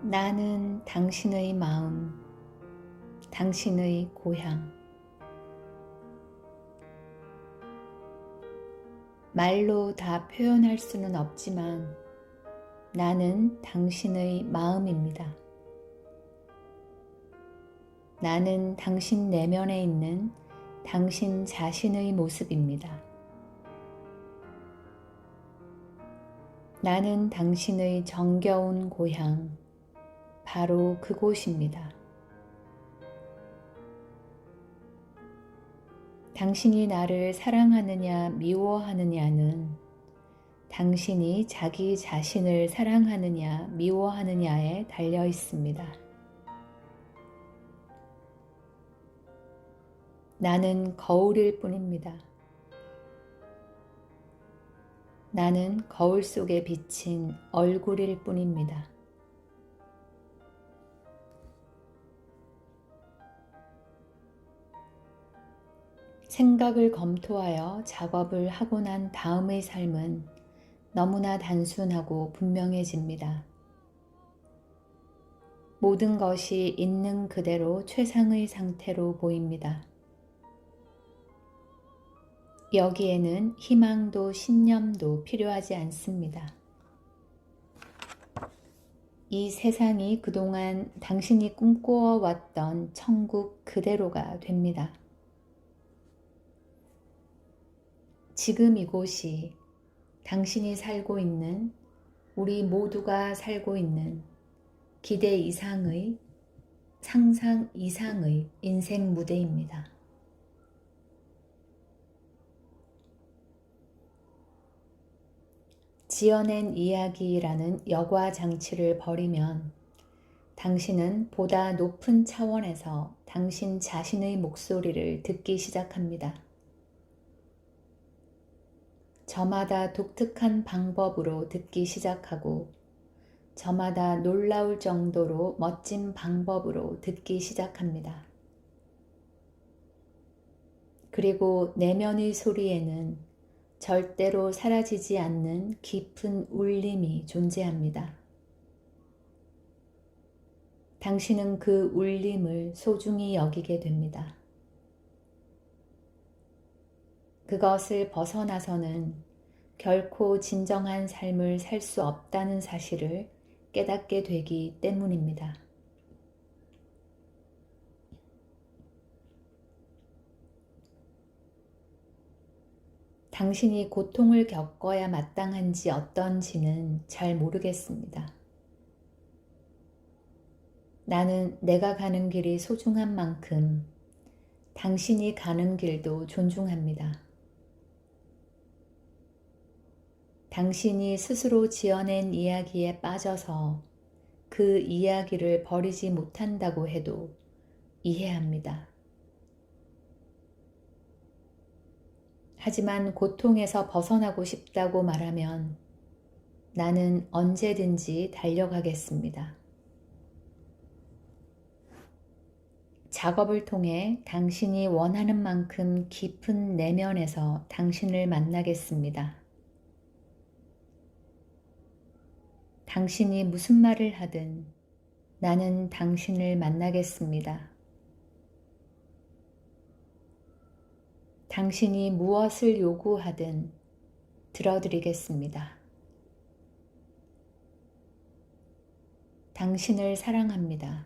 나는 당신의 마음, 당신의 고향. 말로 다 표현할 수는 없지만 나는 당신의 마음입니다. 나는 당신 내면에 있는 당신 자신의 모습입니다. 나는 당신의 정겨운 고향, 바로 그곳입니다. 당신이 나를 사랑하느냐 미워하느냐는 당신이 자기 자신을 사랑하느냐 미워하느냐에 달려 있습니다. 나는 거울일 뿐입니다. 나는 거울 속에 비친 얼굴일 뿐입니다. 생각을 검토하여 작업을 하고 난 다음의 삶은 너무나 단순하고 분명해집니다. 모든 것이 있는 그대로 최상의 상태로 보입니다. 여기에는 희망도 신념도 필요하지 않습니다. 이 세상이 그동안 당신이 꿈꾸어 왔던 천국 그대로가 됩니다. 지금 이곳이 당신이 살고 있는, 우리 모두가 살고 있는 기대 이상의, 상상 이상의 인생 무대입니다. 지어낸 이야기라는 여과 장치를 버리면 당신은 보다 높은 차원에서 당신 자신의 목소리를 듣기 시작합니다. 저마다 독특한 방법으로 듣기 시작하고 저마다 놀라울 정도로 멋진 방법으로 듣기 시작합니다. 그리고 내면의 소리에는 절대로 사라지지 않는 깊은 울림이 존재합니다. 당신은 그 울림을 소중히 여기게 됩니다. 그것을 벗어나서는 결코 진정한 삶을 살 수 없다는 사실을 깨닫게 되기 때문입니다. 당신이 고통을 겪어야 마땅한지 어떤지는 잘 모르겠습니다. 나는 내가 가는 길이 소중한 만큼 당신이 가는 길도 존중합니다. 당신이 스스로 지어낸 이야기에 빠져서 그 이야기를 버리지 못한다고 해도 이해합니다. 하지만 고통에서 벗어나고 싶다고 말하면 나는 언제든지 달려가겠습니다. 작업을 통해 당신이 원하는 만큼 깊은 내면에서 당신을 만나겠습니다. 당신이 무슨 말을 하든 나는 당신을 만나겠습니다. 당신이 무엇을 요구하든 들어드리겠습니다. 당신을 사랑합니다.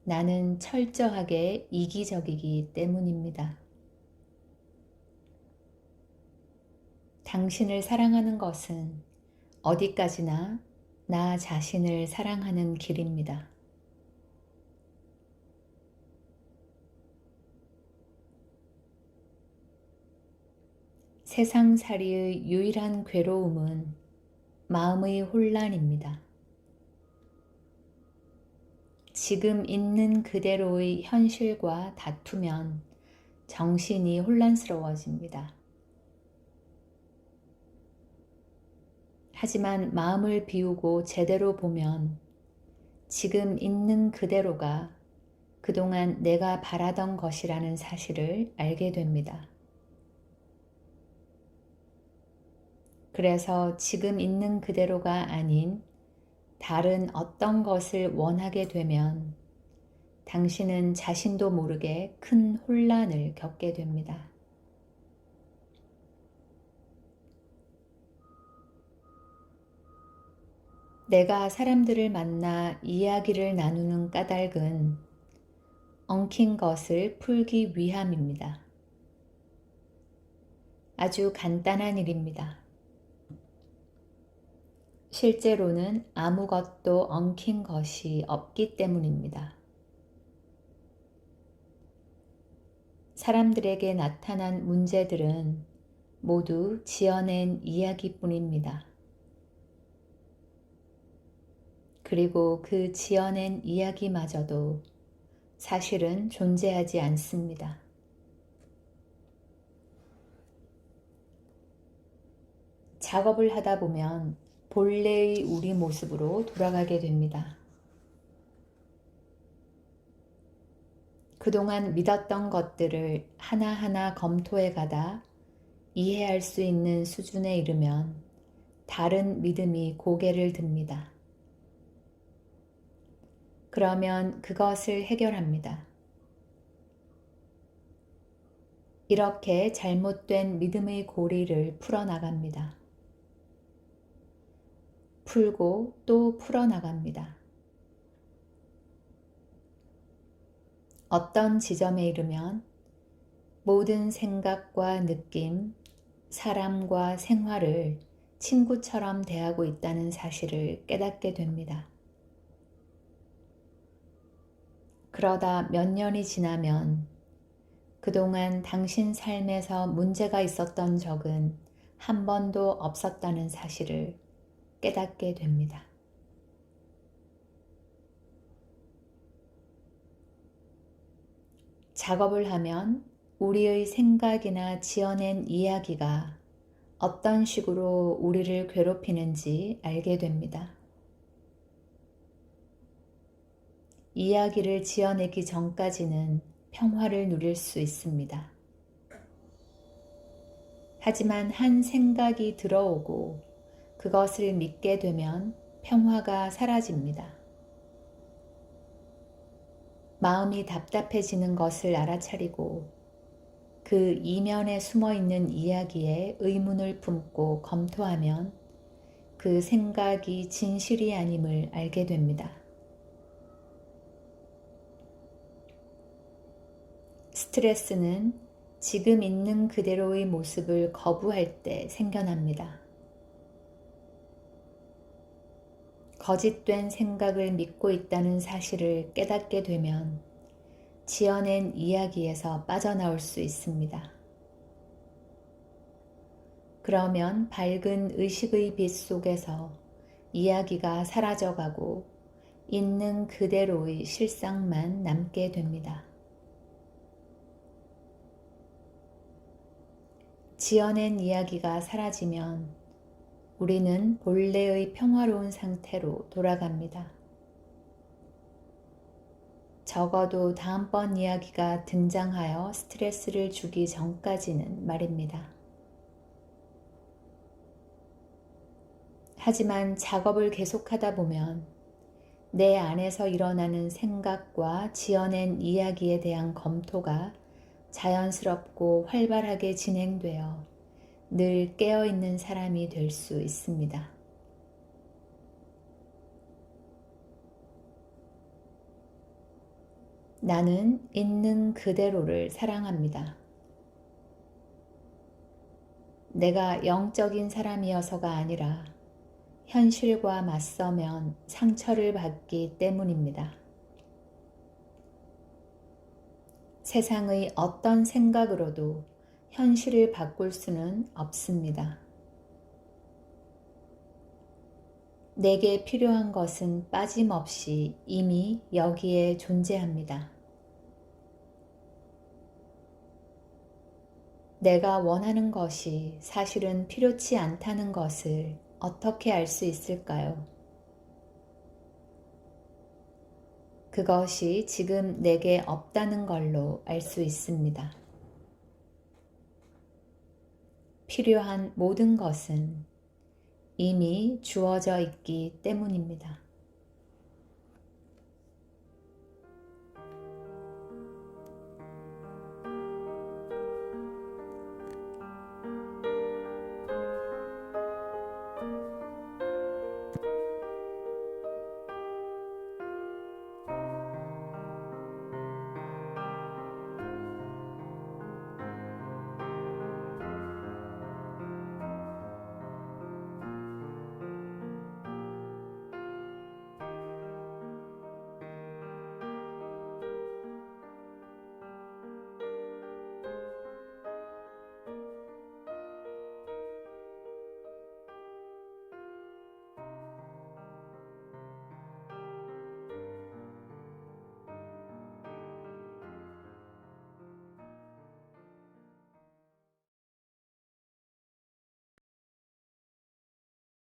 나는 철저하게 이기적이기 때문입니다. 당신을 사랑하는 것은 어디까지나 나 자신을 사랑하는 길입니다. 세상살이의 유일한 괴로움은 마음의 혼란입니다. 지금 있는 그대로의 현실과 다투면 정신이 혼란스러워집니다. 하지만 마음을 비우고 제대로 보면 지금 있는 그대로가 그동안 내가 바라던 것이라는 사실을 알게 됩니다. 그래서 지금 있는 그대로가 아닌 다른 어떤 것을 원하게 되면 당신은 자신도 모르게 큰 혼란을 겪게 됩니다. 내가 사람들을 만나 이야기를 나누는 까닭은 엉킨 것을 풀기 위함입니다. 아주 간단한 일입니다. 실제로는 아무것도 엉킨 것이 없기 때문입니다. 사람들에게 나타난 문제들은 모두 지어낸 이야기뿐입니다. 그리고 그 지어낸 이야기마저도 사실은 존재하지 않습니다. 작업을 하다 보면 본래의 우리 모습으로 돌아가게 됩니다. 그동안 믿었던 것들을 하나하나 검토해 가다 이해할 수 있는 수준에 이르면 다른 믿음이 고개를 듭니다. 그러면 그것을 해결합니다. 이렇게 잘못된 믿음의 고리를 풀어나갑니다. 풀고 또 풀어나갑니다. 어떤 지점에 이르면 모든 생각과 느낌, 사람과 생활을 친구처럼 대하고 있다는 사실을 깨닫게 됩니다. 그러다 몇 년이 지나면 그동안 당신 삶에서 문제가 있었던 적은 한 번도 없었다는 사실을 깨닫게 됩니다. 작업을 하면 우리의 생각이나 지어낸 이야기가 어떤 식으로 우리를 괴롭히는지 알게 됩니다. 이야기를 지어내기 전까지는 평화를 누릴 수 있습니다. 하지만 한 생각이 들어오고 그것을 믿게 되면 평화가 사라집니다. 마음이 답답해지는 것을 알아차리고 그 이면에 숨어있는 이야기에 의문을 품고 검토하면 그 생각이 진실이 아님을 알게 됩니다. 스트레스는 지금 있는 그대로의 모습을 거부할 때 생겨납니다. 거짓된 생각을 믿고 있다는 사실을 깨닫게 되면 지어낸 이야기에서 빠져나올 수 있습니다. 그러면 밝은 의식의 빛 속에서 이야기가 사라져가고 있는 그대로의 실상만 남게 됩니다. 지어낸 이야기가 사라지면 우리는 본래의 평화로운 상태로 돌아갑니다. 적어도 다음번 이야기가 등장하여 스트레스를 주기 전까지는 말입니다. 하지만 작업을 계속하다 보면 내 안에서 일어나는 생각과 지어낸 이야기에 대한 검토가 자연스럽고 활발하게 진행되어 늘 깨어있는 사람이 될 수 있습니다. 나는 있는 그대로를 사랑합니다. 내가 영적인 사람이어서가 아니라 현실과 맞서면 상처를 받기 때문입니다. 세상의 어떤 생각으로도 현실을 바꿀 수는 없습니다. 내게 필요한 것은 빠짐없이 이미 여기에 존재합니다. 내가 원하는 것이 사실은 필요치 않다는 것을 어떻게 알 수 있을까요? 그것이 지금 내게 없다는 걸로 알 수 있습니다. 필요한 모든 것은 이미 주어져 있기 때문입니다.